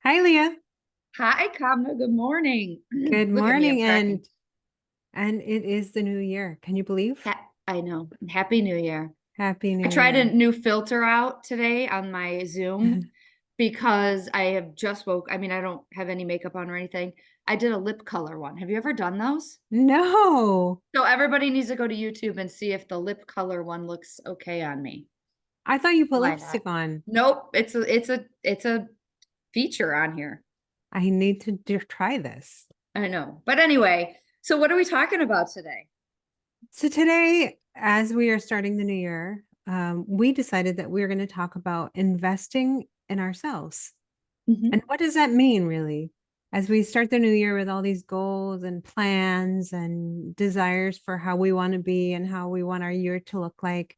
Hi, Leah. Hi, Kamna. Good morning. Good Look at me. I'm morning, cracking. and it is the new year. Can you believe? I know. Happy New Year. Happy I New tried a Year. new filter out today on my Zoom because I have just woke. I mean, I don't have any makeup on or anything. I did a lip color one. Have you ever done those? No, So everybody needs to go to YouTube and see if the lip color one looks okay on me. I thought you put Why not? lipstick on. Nope. It's a feature on here. I need to try this. I know. But anyway, so what are we talking about today? So today, as we are starting the new year, we decided that we are going to talk about investing in ourselves. And Mhm. what does that mean, really? As we start the new year with all these goals and plans and desires for how we want to be and how we want our year to look like,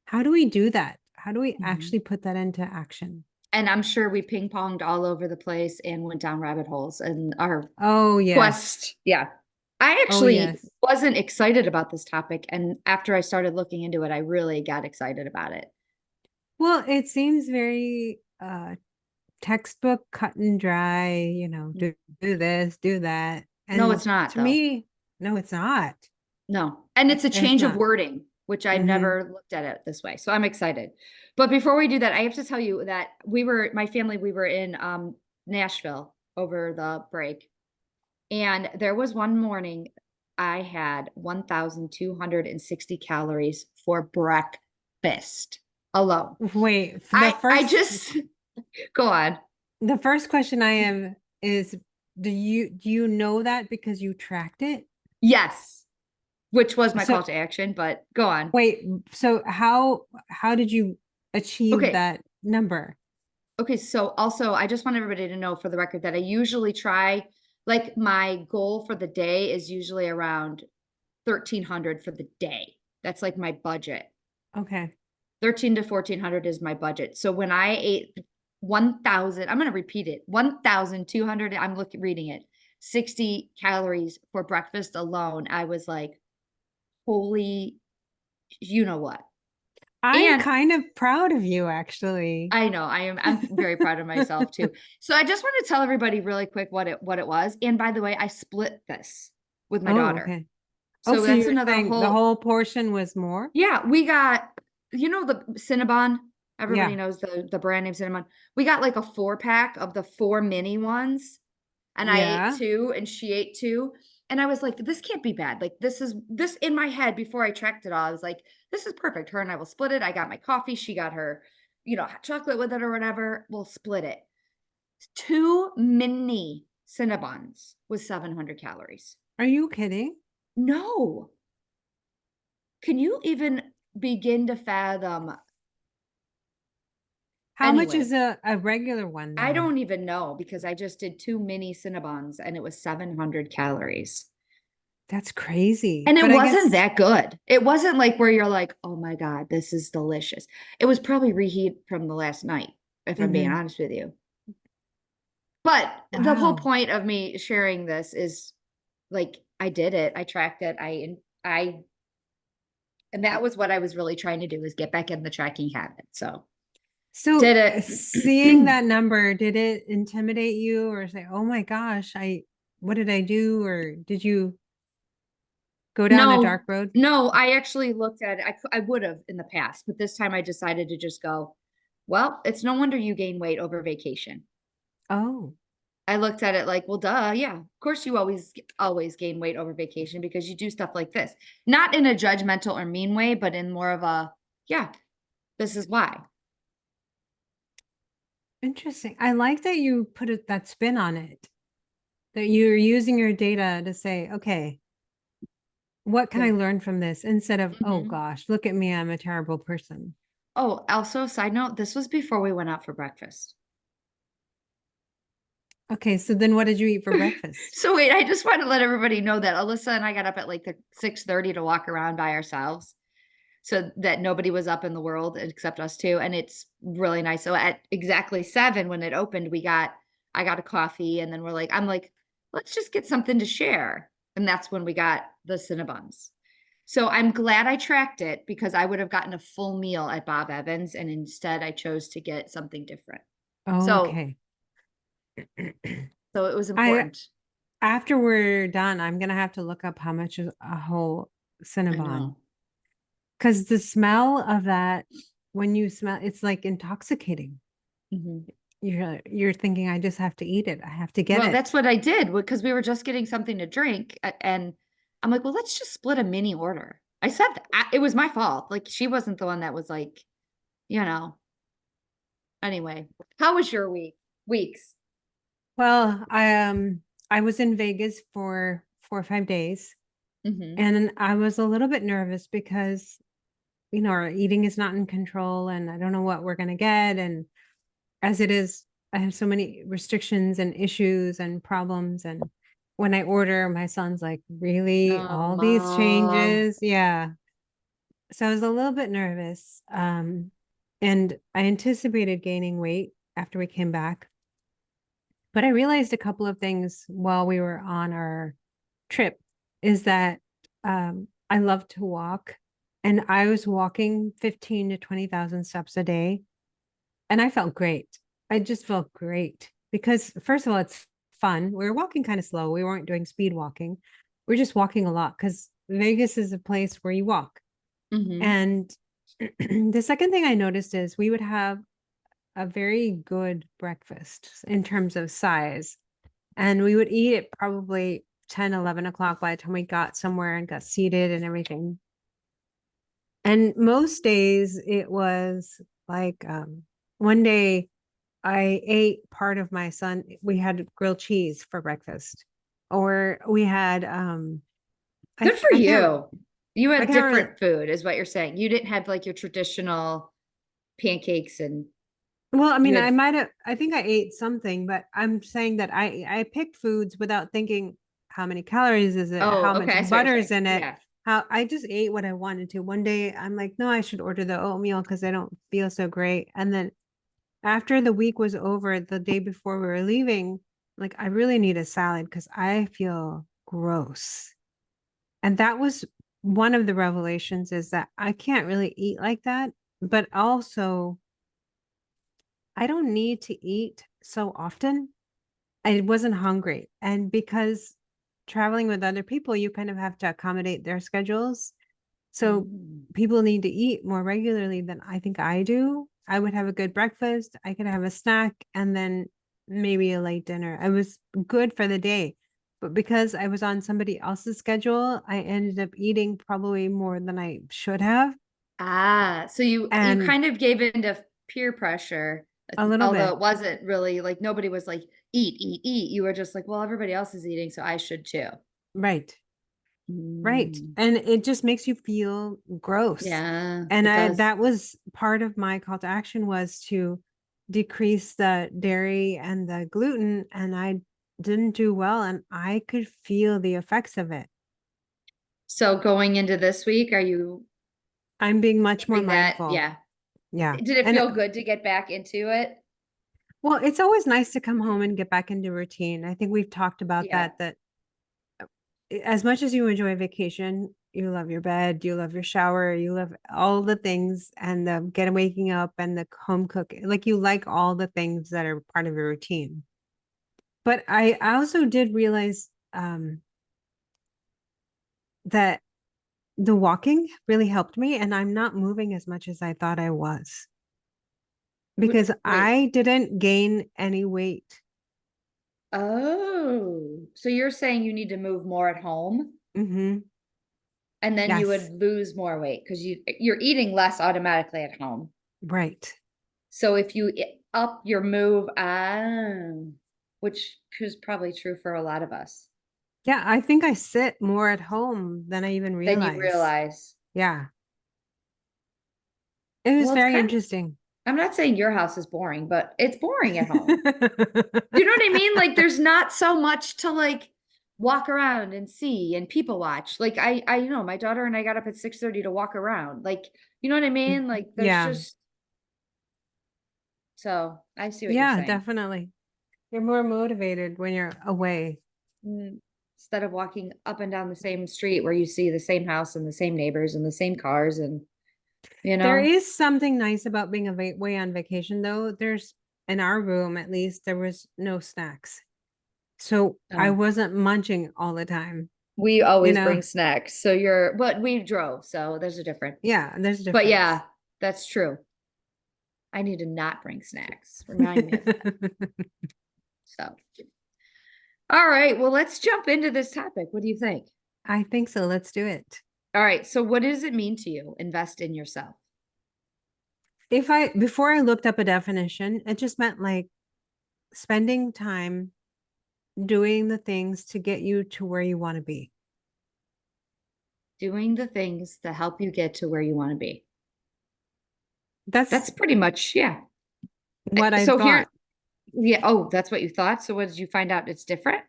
how do we do that? How do we Mhm. actually put that into action? And I'm sure we ping ponged all over the place and went down rabbit holes and our Oh, yes. quest. Yeah. I Oh, actually yes. wasn't excited about this topic. And after I started looking into it, I really got excited about it. Well, it seems very textbook, cut and dry, do this, do that. No, And it's not, to though. me, no, it's not. No. And it's a It's change of not. wording, which I've Hmm. never looked at it this way. So I'm excited. But before we do that, I have to tell you that my family, we were in Nashville over the break. And there was one morning I had 1,260 calories for breakfast alone. Wait, I just go on. the first question I have is, do you know that because you tracked it? Yes, which was my So call to action, but go on. wait, so how did you achieve Okay. that number? Okay, so also I just want everybody to know for the record that I usually try like my goal for the day is usually around 1,300 for the day. That's like my budget. Okay. 13 to 1,400 is my budget. So when I ate 1,000, I'm going to repeat it 1,200, I'm reading it 60 calories for breakfast alone. I was like, holy, you know what? I'm And kind of proud of you, actually. I know I'm very proud of myself too. So I just want to tell everybody really quick what it was. And by the way, I split this with my Oh, daughter. okay. Oh, So so that's you're another saying the whole. whole portion was more? Yeah, we got, the Cinnabon. Everybody Yeah. knows the brand name Cinnabon. We got like a 4 pack of the 4 mini ones, and I ate Yeah. two, and she ate two. And I was like, this can't be bad. Like, this in my head before I tracked it all. I was like, this is perfect. Her and I will split it. I got my coffee. She got her, hot chocolate with it or whatever. We'll split it. Two mini Cinnabons with 700 calories. Are you kidding? No. Can you even begin to fathom? How much Anyway, is a regular one I then? don't even know because I just did two mini Cinnabons and it was 700 calories. That's crazy. And it But I wasn't guess, that good. It wasn't like where you're like, oh my God, this is delicious. It was probably reheat from the last night, if I'm being hmm, honest with you. But the whole wow. point of me sharing this is like I did it. I tracked it. And that was what I was really trying to do is get back in the tracking habit. So So did seeing it. that number, did it intimidate you or say, oh my gosh, what did I do? Or did you go down a dark No, road? no, I actually looked at it. I would have in the past, but this time I decided to just go, well, it's no wonder you gain weight over vacation. Oh, I looked at it like, well, duh, yeah. Of course you always gain weight over vacation because you do stuff like this. Not in a judgmental or mean way, but in more of a, yeah, this is why. interesting. I like that you put that spin on it, that you're using your data to say, okay, what can I Yeah. learn from this instead of, oh Mhm. gosh, look at me, I'm a terrible person. Oh, also, side note, this was before we went out for breakfast. Okay, so then what did you eat for breakfast? So wait, I just want to let everybody know that Alyssa and I got up at like the 6:30 to walk around by ourselves so that nobody was up in the world except us two. And it's really nice. So at exactly 7 when it opened, I got a coffee and then I'm like, let's just get something to share. And that's when we got the Cinnabons. So I'm glad I tracked it because I would have gotten a full meal at Bob Evans and instead I chose to get something different. Oh, So okay. So it was I important. After we're done, I'm gonna have to look up how much is a whole I Cinnabon. know. Because the smell of that, when you smell, it's like intoxicating. Mhm. You're thinking, I just have to eat it. I have to get Well, it. that's what I did because we were just getting something to drink, and I'm like, well, let's just split a mini order. I said that. It was my fault. Like she wasn't the one that was like, you know. Anyway, how was your weeks? Well, I was in Vegas for 4 or 5 days, Hmm. and I was a little bit nervous because our eating is not in control, and I don't know what we're gonna get. And as it is, I have so many restrictions and issues and problems. And when I order, my son's like, really, Oh, all these mom. changes? Yeah. So I was a little bit nervous. And I anticipated gaining weight after we came back. But I realized a couple of things while we were on our trip is that I love to walk, and I was walking 15 to 20,000 steps a day, and I felt great. I just felt great because, first of all, it's fun. We were walking kind of slow. We weren't doing speed walking. We're just walking a lot because Vegas is a place where you walk. Hmm. And the second thing I noticed is we would have a very good breakfast in terms of size. And we would eat at probably 10, 11 o'clock by the time we got somewhere and got seated and everything. And most days it was like one day I ate part of my son. We had grilled cheese for breakfast. Or we had Good for I can't you. You I had can't really. different food, is what you're saying. You didn't have like your traditional pancakes and Well, I you mean, had, I think I ate something, but I'm saying that I picked foods without thinking how many calories is it, oh, how much okay. I see what you're butter is saying. in it. Yeah. How I just ate what I wanted to. One day I'm like, no, I should order the oatmeal because I don't feel so great. And then after the week was over, the day before we were leaving, like I really need a salad because I feel gross. And that was one of the revelations, is that I can't really eat like that, but also I don't need to eat so often. I wasn't hungry. And because traveling with other people, you kind of have to accommodate their schedules. So Mm. people need to eat more regularly than I think I do. I would have a good breakfast, I could have a snack, and then maybe a late dinner. I was good for the day. But because I was on somebody else's schedule, I ended up eating probably more than I should have. Ah, so you And kind of gave into peer pressure, a little although bit. it wasn't really like nobody was like eat, eat, eat. You were just like, well, everybody else is eating, so I should too. Right. Right. Mm. And it just makes you feel gross. Yeah, And it does. that was part of my call to action, was to decrease the dairy and the gluten. And I didn't do well, and I could feel the effects of it. So going into this week, are you I'm being much more hoping that, mindful. yeah. Yeah. Did it And feel good to get back into it? well, it's always nice to come home and get back into routine. I think we've talked about Yeah. that as much as you enjoy vacation, you love your bed, you love your shower, you love all the things, and the get waking up and the home cook. Like, you like all the things that are part of your routine. But I also did realize that the walking really helped me, and I'm not moving as much as I thought I was, because Wait. I didn't gain any weight. Oh, so you're saying you need to move more at home Hmm. and then you Yes, would lose more weight because you're eating less automatically at home. right. So if you up your move, which is probably true for a lot of us, Yeah, I think I sit more at home than I even then you realize. realize, Yeah, it was well, it's very kind of, interesting. I'm not saying your house is boring, but it's boring at home. Do you know what I mean? Like there's not so much to like walk around and see and people watch. Like you know, my daughter and I got up at 6:30 to walk around. Like, you know what I mean? Like there's Yeah, just, so I see what you're yeah, saying. definitely. You're more motivated when you're away. Mm, instead of walking up and down the same street where you see the same house and the same neighbors and the same cars and you There know. is something nice about being away on vacation, though. in our room, at least, there was no snacks. So I Oh, wasn't munching all the time, we you always know? bring snacks. So but we drove, so there's a difference. Yeah, there's a But difference. yeah, that's true. I need to not bring snacks. Remind me of that. So, all right. Well, let's jump into this topic. What do you think? I think so. Let's do it. All right. So, what does it mean to you? Invest in yourself. Before I looked up a definition, it just meant like spending time doing the things to get you to where you want to be. Doing the things that help you get to where you want to be. That's That's pretty much, yeah. what I So here, thought. yeah. Oh, that's what you thought. So, what did you find out? It's different.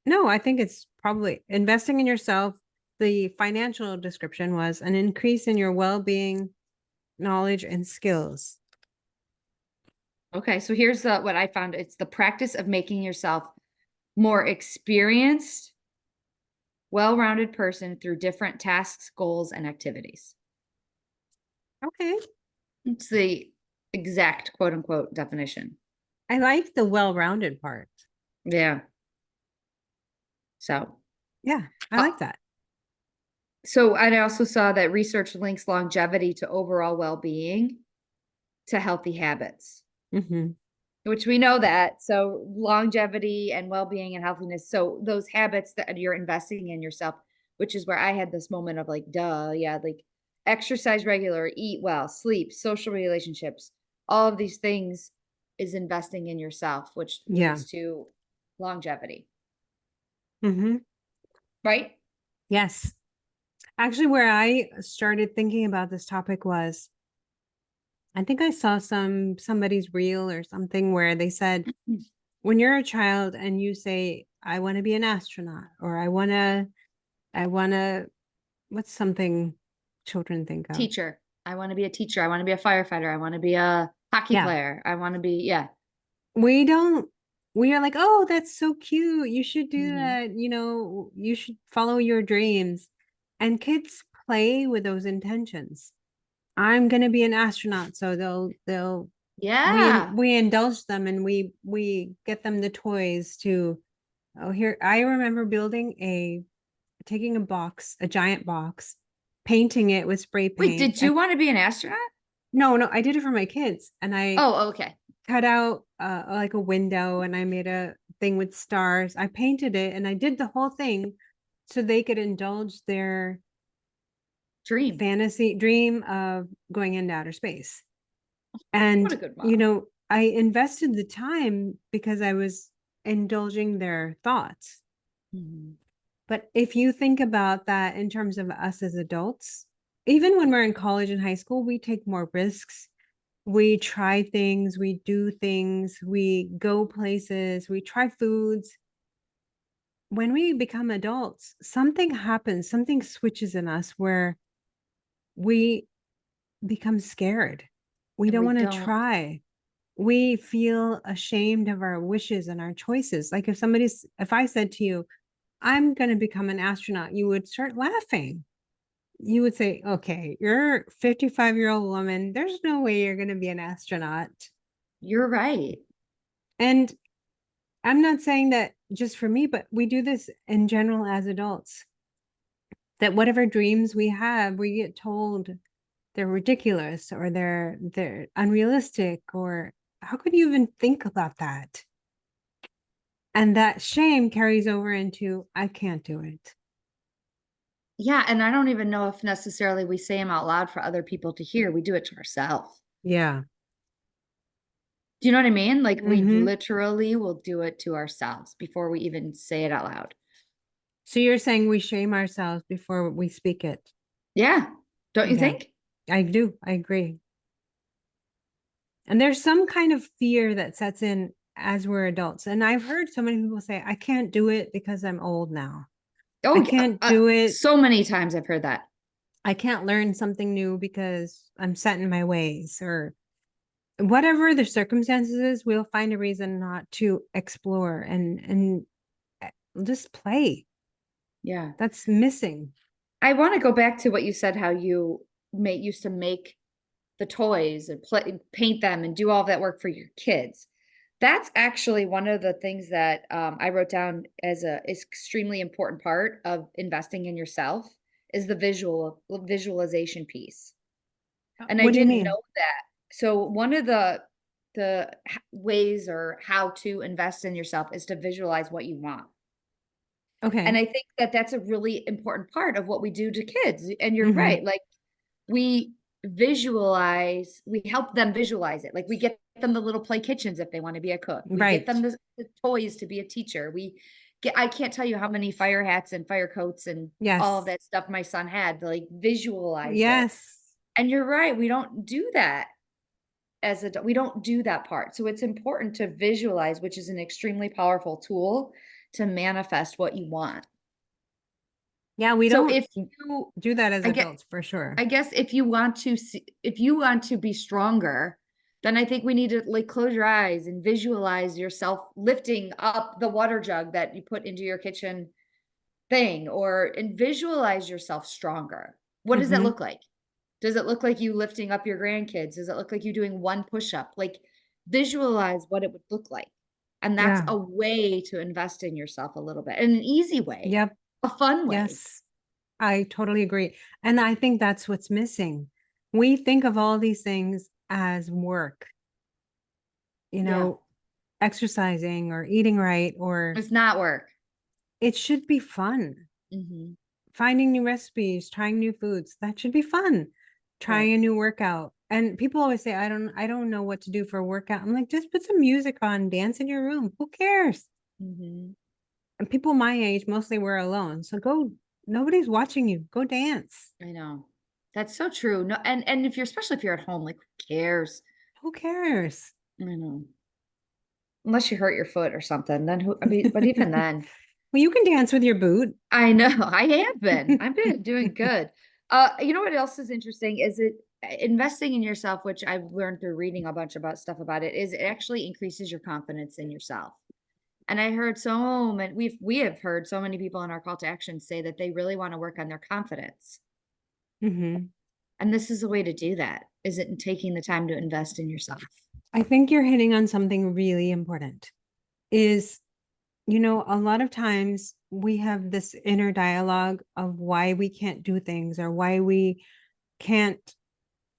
No, I think it's probably investing in yourself. The financial description was an increase in your well being, knowledge, and skills. Okay. So, here's what I found it's the practice of making yourself more experienced, well rounded person through different tasks, goals, and activities. Okay. It's the exact quote unquote definition. I like the well rounded part. Yeah. So, Yeah, I uh, like that. so I also saw that research links longevity to overall well being to healthy habits, Hmm. which we know that. So, longevity and well being and healthiness. So, those habits that you're investing in yourself, which is where I had this moment of like, duh, yeah, like exercise regular, eat well, sleep, social relationships, all of these things is investing in yourself, which Yeah. leads to longevity, Hmm. right? Yes. Actually, where I started thinking about this topic was I think I saw somebody's reel or something where they said when you're a child and you say, I want to be an astronaut or I wanna what's something children think of? Teacher. I want to be a teacher. I want to be a firefighter. I want to be a hockey Yeah. player. I want to be, yeah. We don't we are like, oh, that's so cute. You should do Hmm. that. You should follow your dreams. And kids play with those intentions. I'm gonna be an astronaut, so they'll Yeah. we indulge them and we get them the toys to oh here I remember building a taking a box, a giant box, painting it with spray Wait, paint. did you want to be an astronaut? No, I did it for my kids and I Oh, okay. cut out like a window and I made a thing with stars. I painted it and I did the whole thing so they could indulge their Dream. fantasy dream of going into outer space. What And, a good mom. I invested the time because I was indulging their thoughts. Mhm. But if you think about that in terms of us as adults, even when we're in college and high school, we take more risks. We try things, we do things, we go places, we try foods. When we become adults, something happens, something switches in us where we become scared. We And don't we want to don't, try. We feel ashamed of our wishes and our choices. Like if I said to you, I'm going to become an astronaut, you would start laughing. You would say, okay, you're a 55-year-old woman. There's no way you're going to be an astronaut. you're right. And I'm not saying that just for me, but we do this in general as adults. That whatever dreams we have, we get told they're ridiculous or they're unrealistic or how could you even think about that? And that shame carries over into I can't do it. Yeah. And I don't even know if necessarily we say them out loud for other people to hear. We do it to ourselves. Yeah. Do you know what I mean? Like we Hmm. literally will do it to ourselves before we even say it out loud. So you're saying we shame ourselves before we speak it. Yeah. Don't you Yeah, think? I do. I agree. And there's some kind of fear that sets in as we're adults. And I've heard so many people say, I can't do it because I'm old now. I Oh, yeah. can't do it. So many times I've heard that. I can't learn something new because I'm set in my ways or whatever the circumstances is, we'll find a reason not to explore and just play. Yeah. That's missing. I want to go back to what you said, how you used to make the toys and play, paint them and do all that work for your kids. That's actually one of the things that I wrote down as a is extremely important part of investing in yourself is the visualization piece. And I What do you didn't mean? know that. So one of the ways or how to invest in yourself is to visualize what you want. And Okay. I think that that's a really important part of what we do to kids. And you're Hmm. right. Like we we help them visualize it. Like we get them the little play kitchens if they want to be a cook. We get Right. them the toys to be a teacher. I can't tell you how many fire hats and fire coats and all of Yes. that stuff my son had to like visualize it. Yes. And you're right, we don't do that we don't do that part. So it's important to visualize, which is an extremely powerful tool to manifest what you want. Yeah, we So don't if you do that as I get adults for sure. I guess if you want to be stronger, then I think we need to like close your eyes and visualize yourself lifting up the water jug that you put into your kitchen thing and visualize yourself stronger. What does that Hmm. look like? Does it look like you lifting up your grandkids? Does it look like you doing one push up? Like visualize what it would look like. And that's Yeah. a way to invest in yourself a little bit, in an easy way, Yep. a fun way. Yes. I totally agree. And I think that's what's missing. We think of all these things as work, you Yeah. know, exercising or eating right, or It's not work. it should be fun. Mhm. Finding new recipes, trying new foods, that should be fun. Right. Trying a new workout. And people always say, I don't know what to do for a workout. I'm like, just put some music on, dance in your room. Who cares? Mhm. And people my age, mostly we're alone. So go, nobody's watching you. Go dance. I know. That's so true. No, and if you're especially if you're at home, like who cares? Who cares? I know. Unless you hurt your foot or something, then who I mean, but even then, Well, you can dance with your boot. I know. I have been. I've been doing good. You know what else is interesting is investing in yourself, which I've learned through reading a bunch about stuff about it, is it actually increases your confidence in yourself. And I heard so many we have heard so many people in our call to action say that they really want to work on their confidence. Hmm. And this is a way to do that. Is it in taking the time to invest in yourself? I think you're hitting on something really important is, a lot of times we have this inner dialogue of why we can't do things or why we can't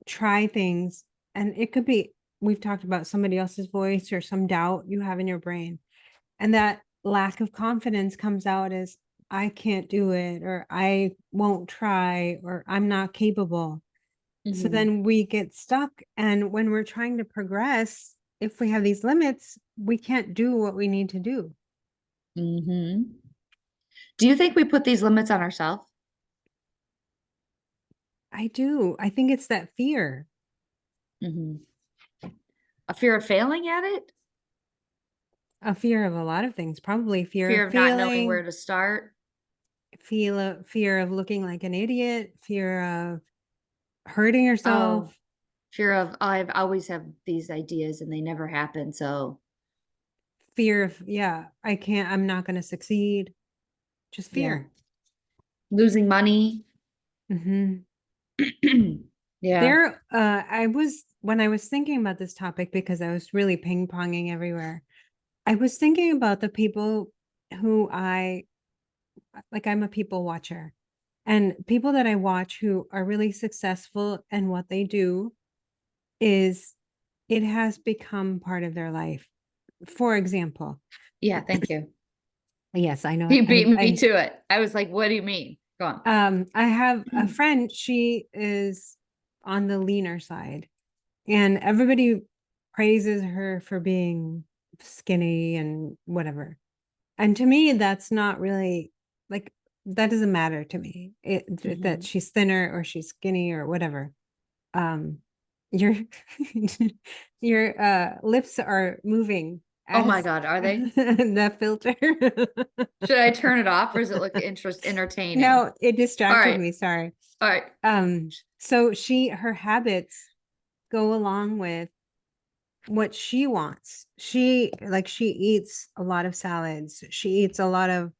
try things. And it could be, we've talked about somebody else's voice or some doubt you have in your brain. And that lack of confidence comes out as, I can't do it, or I won't try, or I'm not capable. So Mhm. then we get stuck. And when we're trying to progress, if we have these limits, we can't do what we need to do. Mhm. Do you think we put these limits on ourselves? I do. I think it's that fear, Mhm. A fear of failing at it? a fear of a lot of things, probably fear of Fear of not knowing failing, where to start? fear of looking like an idiot, fear of hurting Oh, yourself, fear of, "Oh, I've always have these ideas and they never happen, so" fear of, yeah, I'm not going to succeed, just yeah. fear. Losing money? Hmm. Yeah. When I was thinking about this topic, because I was really ping ponging everywhere, I was thinking about the people who I'm a people watcher, and people that I watch who are really successful and what they do is it has become part of their life. For example, Yeah, thank you. yes, I know. You beat me to it. I was like, "What do you mean?" Go on. I have a friend, she is on the leaner side, and everybody praises her for being skinny and whatever. And to me, that's not really like, that doesn't matter to me. That Mhm. she's thinner or she's skinny or whatever. Um, your your lips are moving Oh my as god, are they? the filter. Should I turn it off or does it look entertaining? No, it distracted Alright, me. Sorry. alright. So her habits go along with what she wants. She eats a lot of salads. She eats a lot of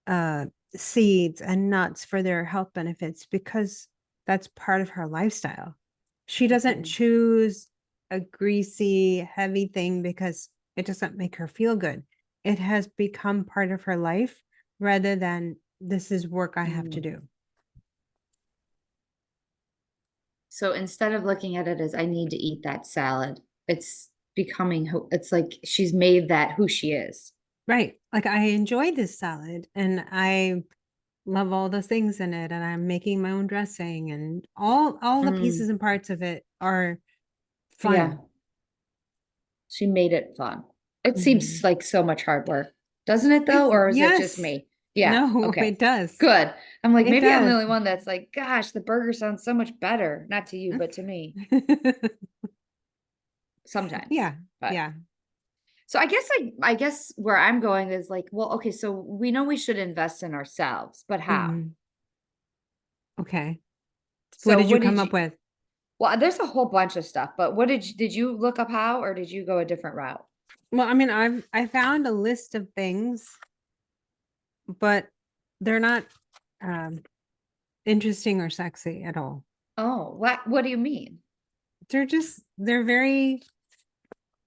uh seeds and nuts for their health benefits because that's part of her lifestyle. She doesn't Mhm. choose a greasy, heavy thing because It doesn't make her feel good. It has become part of her life rather than this is work I have to Mm. do. So instead of looking at it as I need to eat that salad, it's becoming who it's like she's made that who she is. Right. Like I enjoy this salad and I love all the things in it and I'm making my own dressing and all the Mm, pieces and parts of it are yeah, fun. she made it fun. It seems Mhm. like so much hard work, doesn't it though? Or is it just Yes. me? Yeah, No, okay. it does. Good. I'm like, It maybe I'm the does. only one that's like, gosh, the burger sounds so much better. Not to you, but to me sometimes. Yeah. But Yeah. so I guess where I'm going is like, well, okay, so we know we should invest in ourselves, but how? Mhm. Okay. What So did you what come did up you with? well, there's a whole bunch of stuff, but what did you look up how or did you go a different route? Well, I mean, I found a list of things, but they're not um interesting or sexy at all. Oh, what do you mean? They're very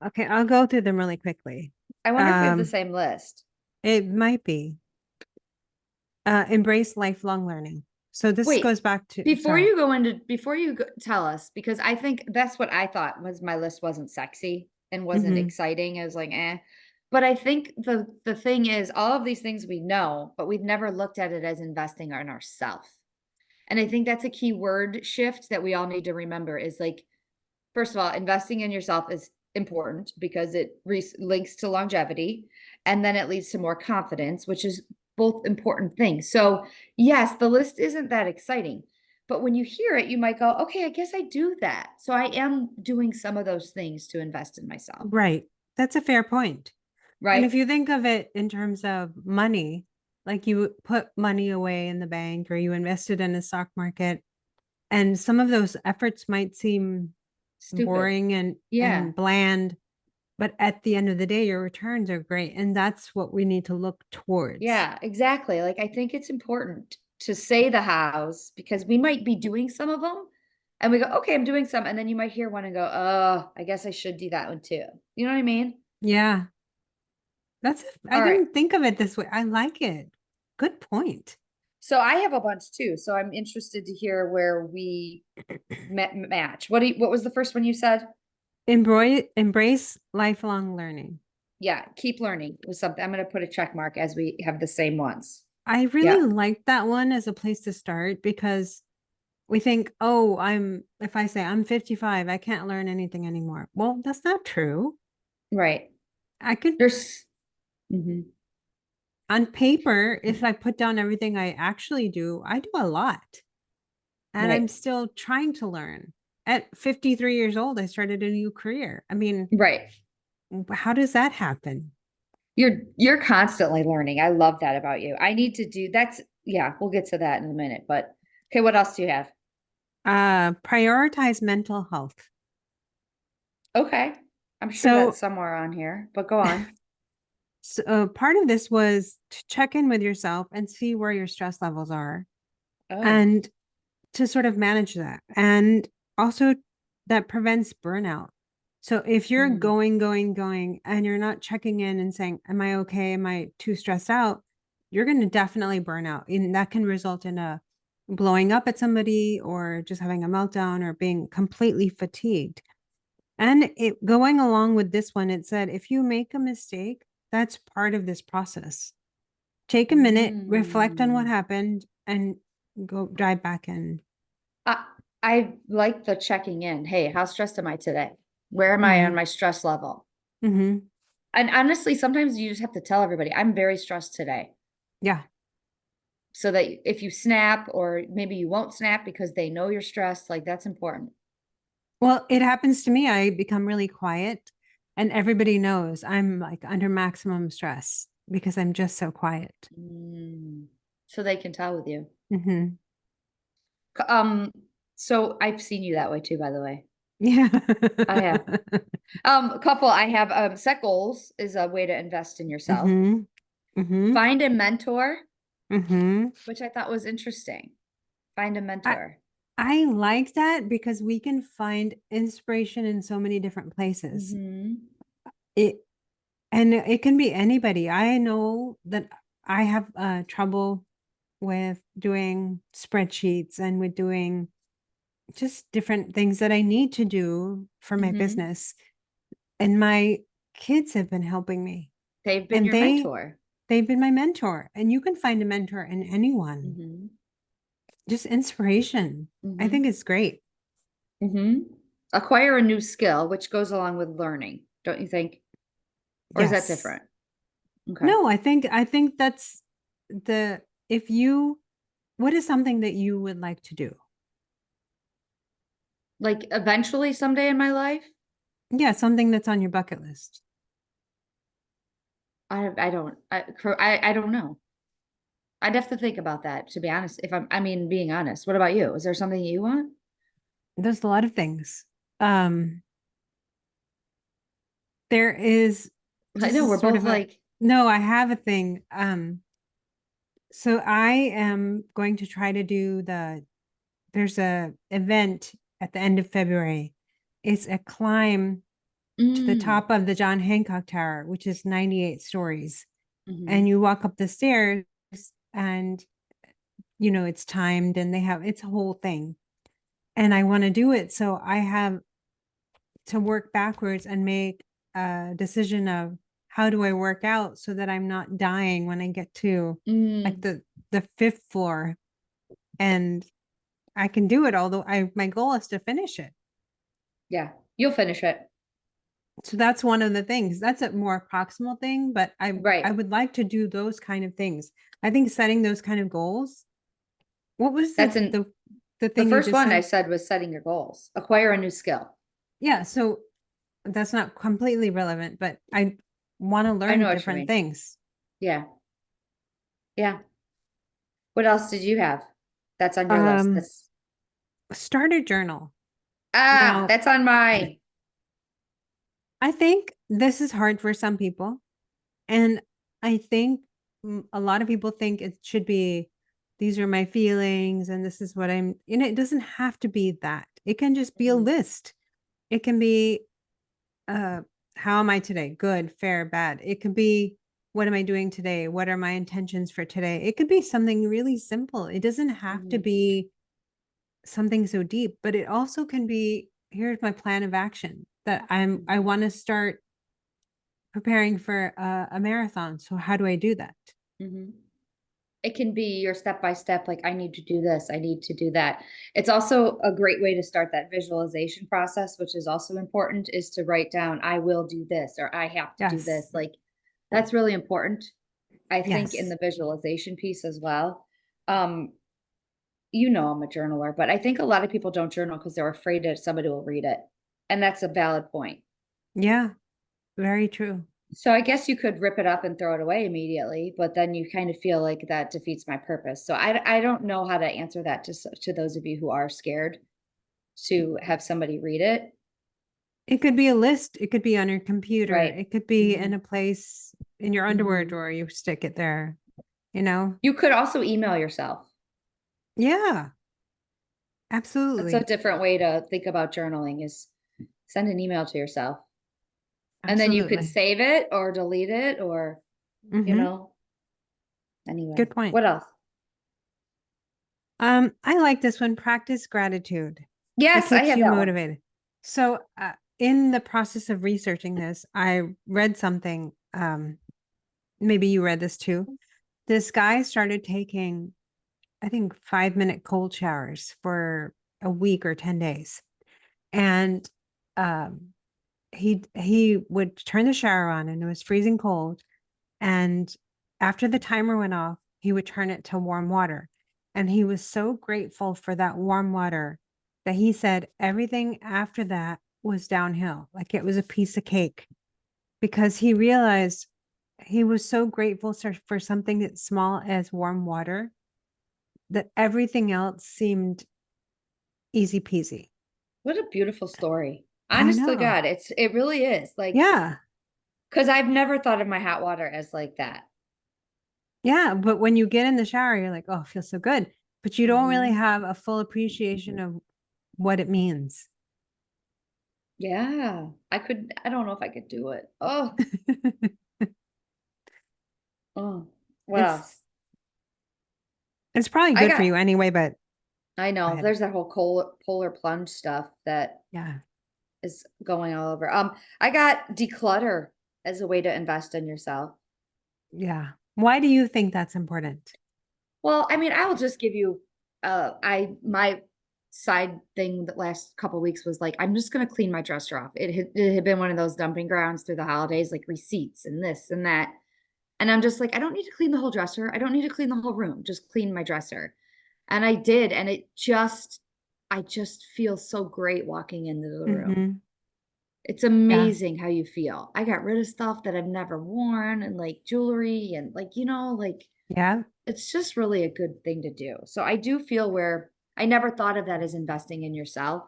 okay, I'll go through them really quickly. I wonder if we have the Um, same list. it might be embrace lifelong learning. So this Wait, goes back to sorry. before you tell us, because I think that's what I thought was my list wasn't sexy and wasn't Hmm. exciting. I was like, eh. But I think the thing is, all of these things we know, but we've never looked at it as investing in ourselves. And I think that's a key word shift that we all need to remember is like, first of all, investing in yourself is important because it links to longevity and then it leads to more confidence, which is both important things. So, yes, the list isn't that exciting, but when you hear it, you might go, okay, I guess I do that. So, I am doing some of those things to invest in myself, Right. That's a fair point. And if right? you think of it in terms of money, like you put money away in the bank or you invested in a stock market, and some of those efforts might seem Stupid. boring Yeah. and bland, but at the end of the day, your returns are great. And that's what we need to look towards. Yeah, exactly. Like, I think it's important to say the hows because we might be doing some of them and we go, okay, I'm doing some. And then you might hear one and go, oh, I guess I should do that one too. You know what I mean? Yeah. I All right. didn't think of it this way. I like it. Good point. So I have a bunch too. So I'm interested to hear where we match. What was the first one you said? Embrace lifelong learning. Yeah, keep learning was something. I'm going to put a check mark as we have the same ones. I really Yeah, like that one as a place to start because we think, oh, if I say I'm 55, I can't learn anything anymore. Well, that's not true. right. I could, There's mhm, on paper, if I put down everything I actually do, I do a lot and I'm right. still trying to learn. At 53 years old, I started a new career. I mean, Right. how does that happen? You're constantly learning. I love that about you. I need to do that's yeah, we'll get to that in a minute. But okay, what else do you have? Prioritize mental health. Okay. I'm sure that's So, somewhere on here, but go on. part of this was to check in with yourself and see where your stress levels are Oh. and to sort of manage that. And also, that prevents burnout. So, if you're Mm. going, and you're not checking in and saying, am I okay? Am I too stressed out? You're going to definitely burn out. And that can result in a blowing up at somebody or just having a meltdown or being completely fatigued. And it going along with this one, it said if you make a mistake, that's part of this process. Take a minute, reflect on what Mm. happened, and go dive back in. I I like the checking in. Hey, how stressed am I today? Where am I on Hmm. my stress level? Hmm. And honestly, sometimes you just have to tell everybody, I'm very stressed today. Yeah. So that if you snap or maybe you won't snap because they know you're stressed, like that's important. Well, it happens to me. I become really quiet, and everybody knows I'm like under maximum stress because I'm just so quiet. Mm. So they can tell with you. Hmm. C so I've seen you that way too, by the way. Yeah. I have. A couple I have, set goals is a way to invest in yourself. Hmm. Hmm. Find a mentor, Hmm. which I thought was interesting. Find a I mentor. I like that because we can find inspiration in so many different places. Mhm. It And it can be anybody. I know that I have trouble with doing spreadsheets and with doing just different things that I need to do for my Hmm. business. And my kids have been helping me. They've been And your mentor. they've been my mentor. And you can find a mentor in anyone. Hmm. Just inspiration. I Hmm. think it's great. Hmm. Acquire a new skill, which goes along with learning, don't you think? Or is that Yes. different? Okay. No, I think that's the if you what is something that you would like to do? Like eventually someday in my life, Yeah, something that's on your bucket list. I don't know. I'd have to think about that, to be honest. If I mean, being honest. What about you? Is there something you want? There's a lot of things. Um, there is I just know a we're sort both of a like, no, I have a thing. So I am going to try to do there's a event at the end of February. It's a climb to the mm, top of the John Hancock Tower, which is 98 stories. And hmm, you walk up the stairs and it's timed and it's a whole thing. And I want to do it. So I have to work backwards and make a decision of how do I work out so that I'm not dying when I get to like mm, the fifth floor and I can do it, although I my goal is to finish it. yeah, you'll finish it. So that's one of the things. That's a more proximal thing, but I Right. would like to do those kind of things. I think setting those kind of goals. What was That's in the the thing you first just one I said? said was setting your goals. Acquire a new skill. Yeah, so that's not completely relevant, but I want to I know learn what you different mean. things. Yeah. Yeah. What else did you have that's on your list? Um, That's start a journal. Now, that's on mine. I think this is hard for some people. And I think a lot of people think it should be these are my feelings and this is what it doesn't have to be that. It can just be a Mhm, list. It can be uh how am I today? Good, fair, bad. It could be what am I doing today? What are my intentions for today? It could be something really simple. It doesn't have to mhm, be something so deep, but it also can be here's my plan of action that I mhm, want to start preparing for a marathon. So how do I do that? mhm. It can be your step by step, like, I need to do this, I need to do that. It's also a great way to start that visualization process, which is also important, is to write down, I will do this, or I have to do Yes. this. Like, that's really important, I think, in Yes. the visualization piece as well. Um, you know, I'm a journaler, but I think a lot of people don't journal because they're afraid that somebody will read it. And that's a valid point. Yeah. Very true. So I guess you could rip it up and throw it away immediately, but then you kind of feel like that defeats my purpose. So I don't know how to answer that to those of you who are scared to have somebody read it. It could be a list. It could be on your computer. Right. It could be in Mhm. a place in your underwear Mhm. drawer. You stick it there, you know? You could also email yourself. Yeah, That's a absolutely. different way to think about journaling is send an email to yourself. And then you could Absolutely. save it or delete it or, you Hmm. know, anyway. Good point. What else? I like this one. Practice gratitude. It Yes, I keeps had you that one. motivated. So, in the process of researching this, I read something. Maybe you read this too. This guy started taking, I think, 5-minute cold showers for a week or 10 days. And um, he would turn the shower on and it was freezing cold. And after the timer went off, he would turn it to warm water. And he was so grateful for that warm water that he said everything after that was downhill. Like it was a piece of cake because he realized he was so grateful for something as small as warm water that everything else seemed easy peasy. What a beautiful story. I Honest to know. God, it really is. Like, Yeah. because I've never thought of my hot water as like that. Yeah. But when you get in the shower, you're like, oh, it feels so good. But you don't really Mhm. have a full appreciation of what it means. Yeah. I don't know if I could do it. Oh, It's probably I good for got, you anyway, but I go know ahead. there's that whole polar plunge stuff that Yeah. is going all over. I got declutter as a way to invest in yourself. Yeah. Why do you think that's important? Well, I mean, I will just give you I my side thing the last couple weeks was like I'm just gonna clean my dresser off. It had been one of those dumping grounds through the holidays, like receipts and this and that. And I'm just like, I don't need to clean the whole dresser. I don't need to clean the whole room. Just clean my dresser. And I did, and I just feel so great walking into the room. Hmm. It's Yeah. amazing how you feel. I got rid of stuff that I've never worn and like jewelry and like, like Yeah. it's just really a good thing to do. So I do feel where I never thought of that as investing in yourself,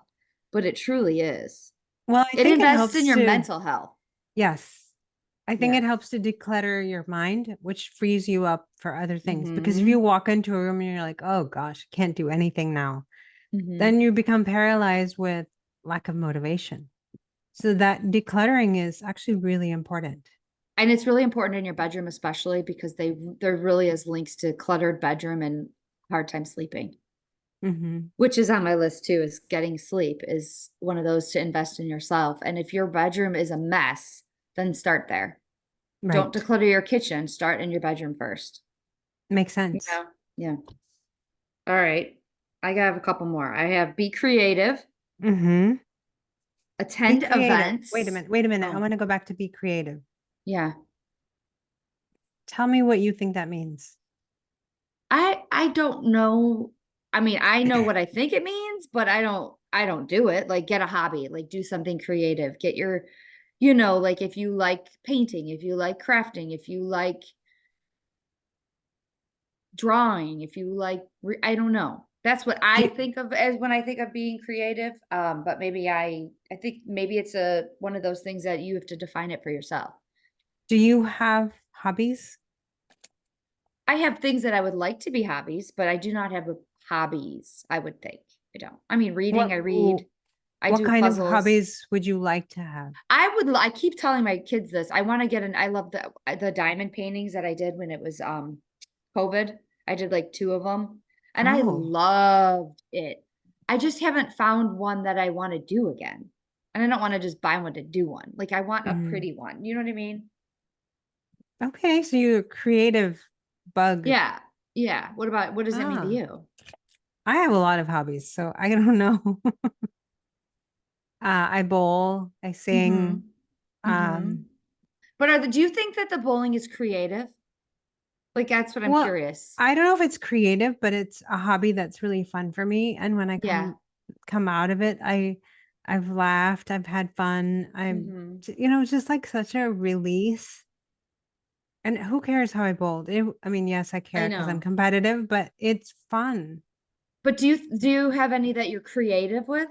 but it truly is. Well, I It think it invests in helps your to, mental health. yes, I think Yeah. it helps to declutter your mind, which frees you up for other things. Because if you Mm-hmm. walk into a room and you're like, oh gosh, can't do anything now, Mm-hmm. then you become paralyzed with lack of motivation. So that decluttering is actually really important. And it's really important in your bedroom, especially because there really is links to cluttered bedroom and hard time sleeping, Hmm. which is on my list too, is getting sleep is one of those to invest in yourself. And if your bedroom is a mess, then start there. Don't Right. declutter your kitchen. Start in your bedroom first. Makes sense. Yeah. Yeah. All right. I have a couple more. I have be creative, Hmm. Be attend creative. Wait a events. minute. Wait a minute. I Oh, want to go back to be creative. yeah. Tell me what you think that means. I don't know. I mean, I know what I think it means, but I don't do it. Like get a hobby, like do something creative. Get your, like if you like painting, if you like crafting, if you like drawing, if you like I don't know. That's what I Do, think of as when I think of being creative. But maybe I think maybe it's a one of those things that you have to define it for yourself. do you have hobbies? I have things that I would like to be hobbies, but I do not have hobbies, I would think. I don't. I mean, reading, What I read, I what do kind of puzzles. hobbies would you like to have? I keep telling my kids this. I want to get I love the diamond paintings that I did when it was COVID. I did like two of them and I Oh, loved it. I just haven't found one that I want to do again. And I don't want to just buy one to do one. Like I want a mhm. pretty one. You know what I mean? Okay. So you're a creative bug. Yeah. Yeah. What does that mean to Ah, you? I have a lot of hobbies, so I don't know. I bowl, I Mm-hmm. sing. Mm-hmm. Um, But do you think that the bowling is creative? Like that's what I'm well, curious. I don't know if it's creative, but it's a hobby that's really fun for me. And when I Yeah. come out of it, I've laughed, I've had fun. Mm-hmm. It's just like such a release. And who cares how I bowled? I mean, yes, I I care because I'm know. competitive, but it's fun. But do you have any that you're creative with?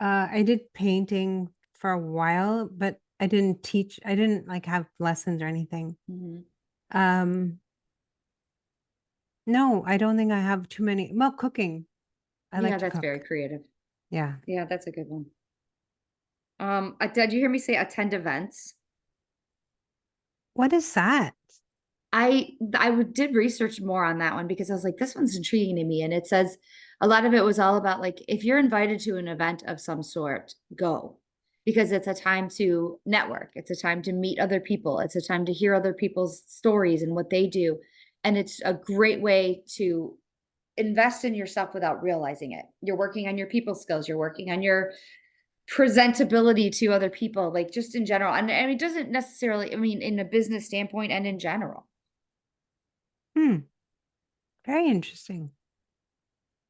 I did painting for a while, but I didn't teach. I didn't like have lessons or anything. Mm-hmm. Um, no, I don't think I have too many. Well, cooking. I like Yeah, to that's very cook. creative. Yeah. Yeah, that's a good one. Did you hear me say attend events? What is that? Did research more on that one because I was like, this one's intriguing to me. And it says a lot of it was all about like if you're invited to an event of some sort, go. Because it's a time to network. It's a time to meet other people. It's a time to hear other people's stories and what they do. And it's a great way to invest in yourself without realizing it. You're working on your people skills, you're working on your presentability to other people, like just in general. And it doesn't necessarily, I mean, in a business standpoint and in general. Hmm. Very interesting.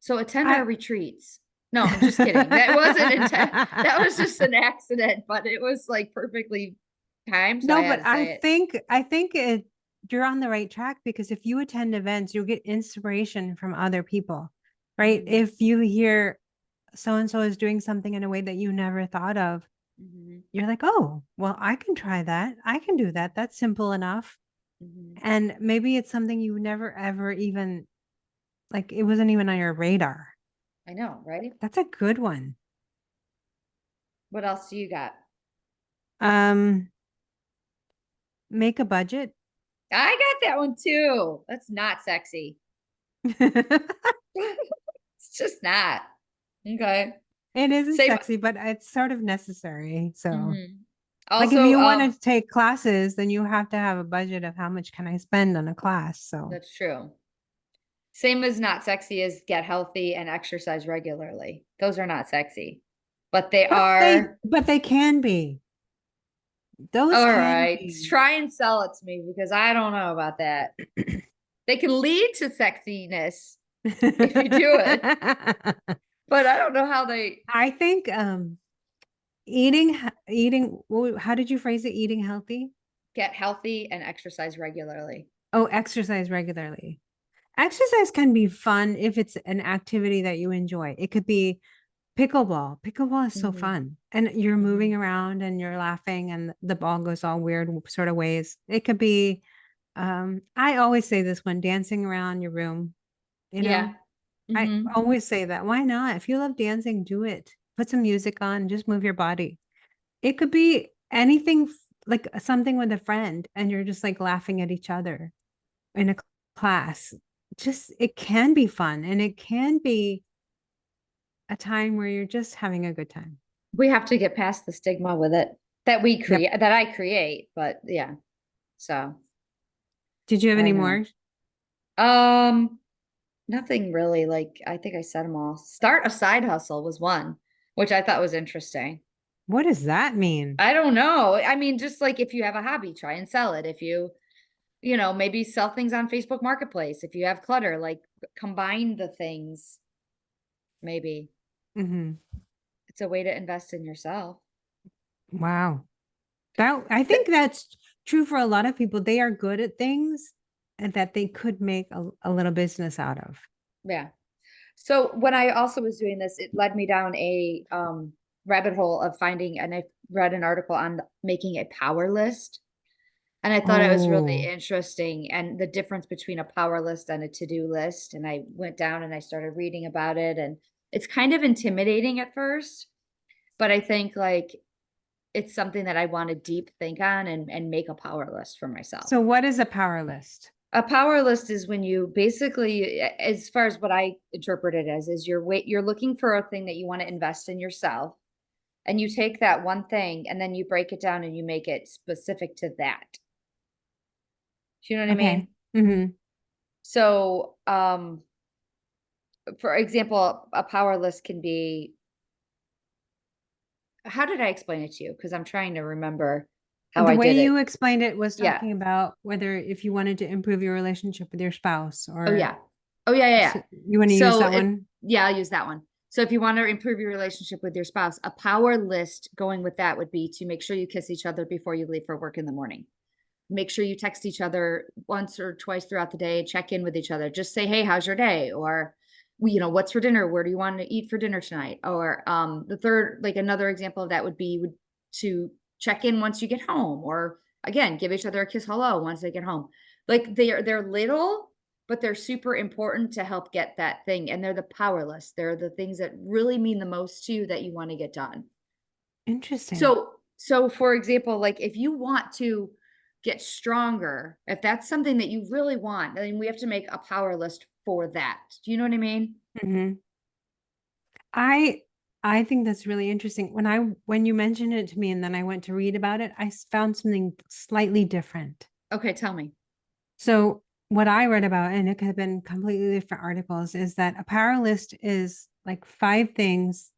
So attend our I retreats. No, I'm just kidding. That wasn't intent. That was just an accident, but it was like perfectly timed. So I No, had but to I say it. think I think it you're on the right track because if you attend events, you'll get inspiration from other people, right? Hmm. If you hear so and so is doing something in a way that you never thought of, Hmm. you're like, oh, well, I can try that. I can do that. That's simple enough. Hmm. And maybe it's something you never ever even like it wasn't even on your radar. I know, right? That's a good one. What else do you got? Um, make a budget. I got that one too. That's not sexy. It's just not. Okay. It isn't Same. sexy, but it's sort of necessary. So, Mhm. like, if Also, you want to take classes, then you have to have a budget of how much can I spend on a class. So, that's true. Same as not sexy is get healthy and exercise regularly. Those are not sexy, but they are. but they can be. Those All can right. be. Try and sell it to me because I don't know about that. They can lead to sexiness if you do it, but I don't know how they I think how did you phrase it? Eating healthy? get healthy and exercise regularly. Oh, exercise regularly. Exercise can be fun if it's an activity that you enjoy. It could be pickleball. Pickleball is so Hmm. fun. And you're moving Hmm. around and you're laughing and the ball goes all weird sort of ways. It could be I always say this one, dancing around your room, you know. Yeah. I Hmm. always say that. Why not? If you love dancing, do it. Put some music on, just move your body. It could be anything like something with a friend and you're just like laughing at each other in a class. Just it can be fun and it can be a time where you're just having a good time. We have to get past the stigma with it that we Yep. create, that I create, but yeah. So Did you have I any don't more? know. Um, Nothing really. Like I think I said them all. Start a side hustle was one, which I thought was interesting. What does that mean? I don't know. I mean, just like if you have a hobby, try and sell it. If you maybe sell things on Facebook Marketplace. If you have clutter, like combine the things, maybe. Hmm. It's a way to invest in yourself. Wow. That I Th- think that's true for a lot of people. They are good at things and that they could make a little business out of. yeah. So when I also was doing this, it led me down a rabbit hole of finding, and I read an article on making a power list. And I thought it was really Oh, interesting and the difference between a power list and a to-do list. And I went down and I started reading about it. And it's kind of intimidating at first, but I think like it's something that I want to deep think on and make a power list for myself. so what is a power list? A power list is when you basically, as far as what I interpret it as, is you're looking for a thing that you want to invest in yourself. And you take that one thing and then you break it down and you make it specific to that. Do you know what I Okay. mean? Hmm. So, for example, a power list can be, how did I explain it to you? Because I'm trying to remember how The I way did you it. explained it was Yeah. talking about whether if you wanted to improve your relationship with your spouse Oh or yeah. Oh yeah, yeah, yeah. you want to use So that it, one? yeah, I'll use that one. So if you want to improve your relationship with your spouse, a power list going with that would be to make sure you kiss each other before you leave for work in the morning. Make sure you text each other once or twice throughout the day, check in with each other. Just say, "Hey, how's your day?" Or, "What's for dinner? Where do you want to eat for dinner tonight?" Or the third, like another example of that would to check in once you get home, or again, give each other a kiss hello once they get home. Like they're little, but they're super important to help get that thing. And they're the powerless. They're the things that really mean the most to you that you want to get done. Interesting. So for example, like if you want to get stronger, if that's something that you really want, then we have to make a power list for that. Do you know what I mean? Hmm. I I think that's really interesting. When you mentioned it to me and then I went to read about it, found something slightly different. Okay, tell me. So what I read about, and it could have been completely different articles, is that a power list is like five things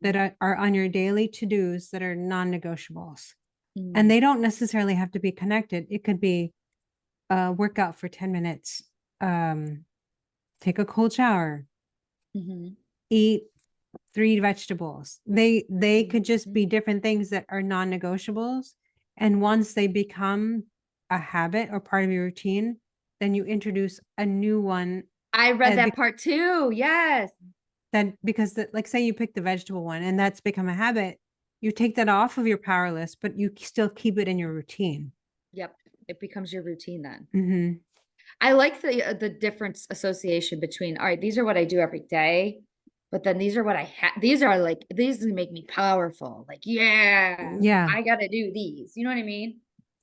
that are on your daily to-dos that are non-negotiables. And Mm-hmm. they don't necessarily have to be connected. It could be a workout for 10 minutes, um, take a cold shower, Mm-hmm. eat three vegetables. They could just Mm-hmm. be different things that are non-negotiables. And once they become a habit or part of your routine, then you introduce a new one I read be- that part too. Yes. that because like say you pick the vegetable one and that's become a habit, you take that off of your power list, but you still keep it in your routine. Yep. It becomes your routine then. Hmm. I like the difference association between, all right, these are what I do every day, but then these are what I have. These are like these make me powerful. Like, yeah, Yeah. I got to do these. You know what I mean?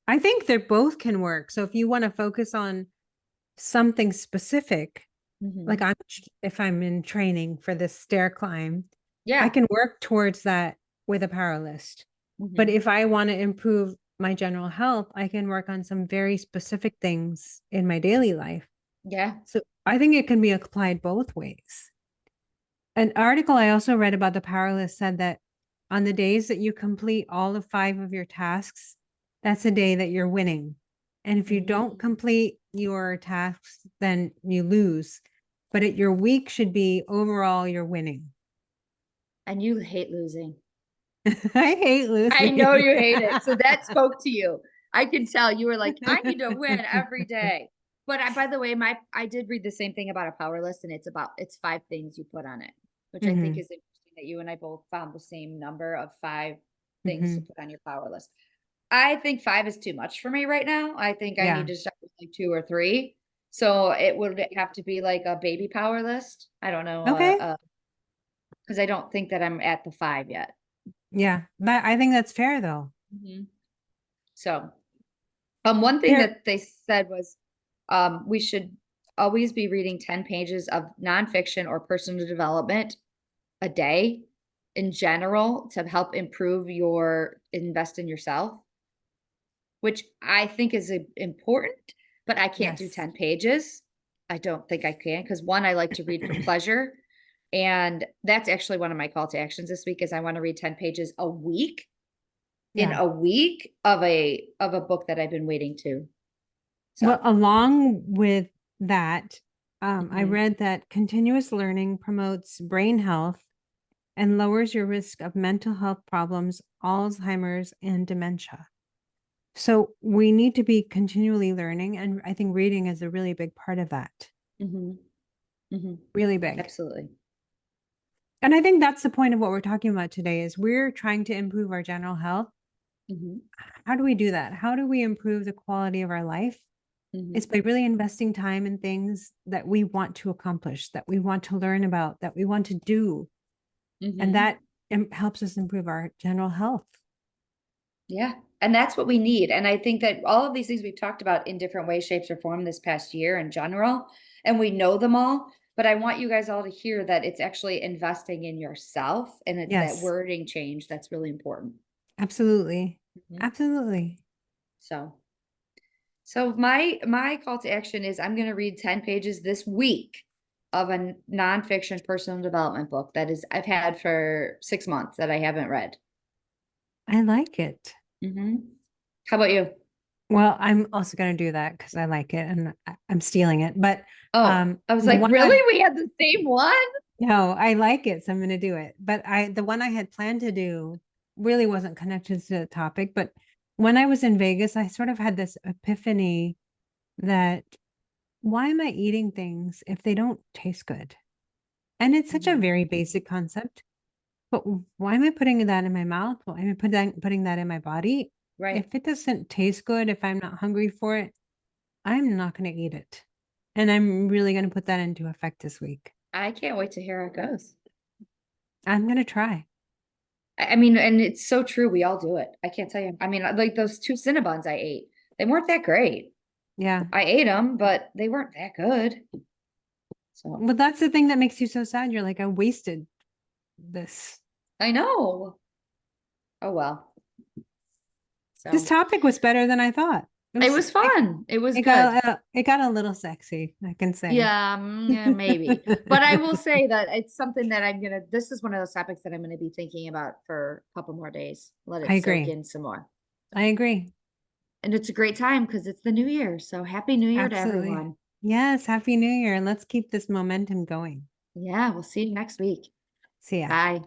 I think they both can work. So if you want to focus on something specific, like Mhm. if I'm in training for this stair climb, I Yeah. can work towards that with a power list. But Mhm. if I want to improve my general health, I can work on some very specific things in my daily life. Yeah. So I think it can be applied both ways. An article I also read about the power list said that on the days that you complete all of 5 of your tasks, that's a day that you're winning. And if you don't Mm. complete your tasks, then you lose. But your week should be overall you're winning. And you hate losing. I hate I know losing. you hate it. So that spoke to you. I can tell you were like, I need to win every day. But by the way, I did read the same thing about a power list, and it's 5 things you put on it, which I think Hmm. is interesting that you and I both found the same number of 5 things to Hmm. put on your power list. I think 5 is too much for me right now. I think I need Yeah. to start with like 2 or 3. So it would have to be like a baby power list. I don't know, Okay. because I don't think that I'm at the 5 yet. Yeah. But I think that's fair though. Mhm. So one thing There, that they said was, we should always be reading 10 pages of nonfiction or personal development a day in general to help improve your invest in yourself, which I think is important, but I can't do yes. 10 pages. I don't think I can because one, I like to read for pleasure. And that's actually one of my call to actions this week is I want to read 10 pages a week in Yeah. a week of a book that I've been waiting to. Well, So, along with that, I mhm. read that continuous learning promotes brain health and lowers your risk of mental health problems, Alzheimer's, and dementia. So we need to be continually learning. And I think reading is a really big part of that. Mhm. Mhm. Really big. Absolutely. And I think that's the point of what we're talking about today is we're trying to improve our general health. Mhm. How do we do that? How do we improve the quality of our life? It's Mhm. by really investing time in things that we want to accomplish, that we want to learn about, that we want to do. And Mhm. that helps us improve our general health. Yeah. And that's what we need. And I think that all of these things we've talked about in different ways, shapes, or form this past year in general, and we know them all. But I want you guys all to hear that it's actually investing in yourself and it's that Yes, wording change that's really important. absolutely. Mhm. Absolutely. So, so my call to action is I'm going to read 10 pages this week of a nonfiction personal development book that is I've had for 6 months that I haven't read. I like it. Mhm. How about you? Well, I'm also going to do that because I like it and I'm stealing it. But Oh, I was the like, one really? I We had the same one? no, I like it, so I'm going to do it. But the one I had planned to do really wasn't connected to the topic. But when I was in Vegas, I sort of had this epiphany that why am I eating things if they don't taste good? And it's such a Mhm. very basic concept. But why am I putting that in my mouth? Why am I putting that in my body? Right. If it doesn't taste good, if I'm not hungry for it, I'm not going to eat it. And I'm really going to put that into effect this week. I can't wait to hear how it goes. I'm going to try. I mean, and it's so true. We all do it. I can't tell you. I mean, like those 2 Cinnabons I ate, they weren't that great. Yeah. I ate them, but they weren't that good. So But that's the thing that makes you so sad. You're like, I wasted this. I know. Oh well. This So topic was better than I thought. it was fun. It was good. It got a little sexy, I can say. Yeah, yeah, maybe. But I will say that it's something that this is one of those topics that I'm gonna be thinking about for a couple more days. Let I it soak agree. in some more. I agree. And it's a great time because it's the new year. So happy new year to Absolutely. everyone. Yes, happy new year and let's keep this momentum going. Yeah, we'll see you next week. See ya. Bye.